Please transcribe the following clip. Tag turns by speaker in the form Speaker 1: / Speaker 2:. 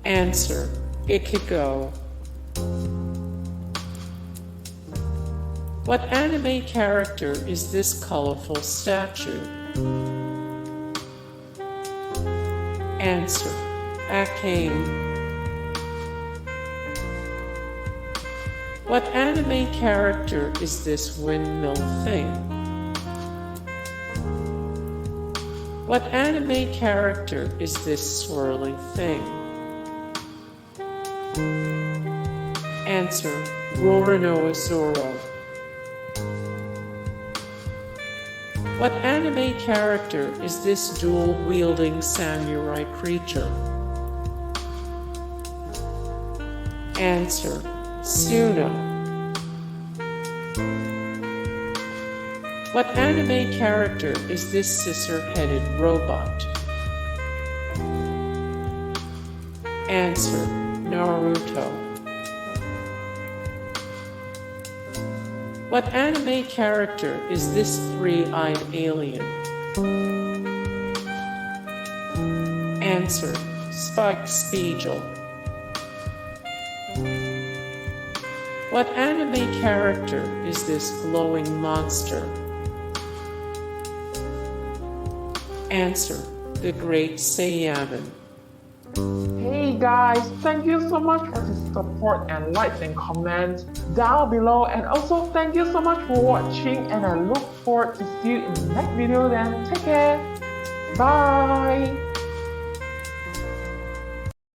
Speaker 1: Answer: Ichigo. What anime character is this colorful statue? Answer: Akame. What anime character is this windmill thing? What anime character is this swirly thing? Answer: Roronoa Zoro. What anime character is this dual-wielding samurai creature? Answer: Asuna. What anime character is this scissor-headed robot? Answer: Naruto. What anime character is this three-eyed alien? Answer: Spiegel. What anime character is this glowing monster? Answer: the Great Saiyaman.
Speaker 2: Hey guys, thank you so much for the support and likes and comments down below, and also thank you so much for watching, and I look forward to see you in the next video. Then take care, bye.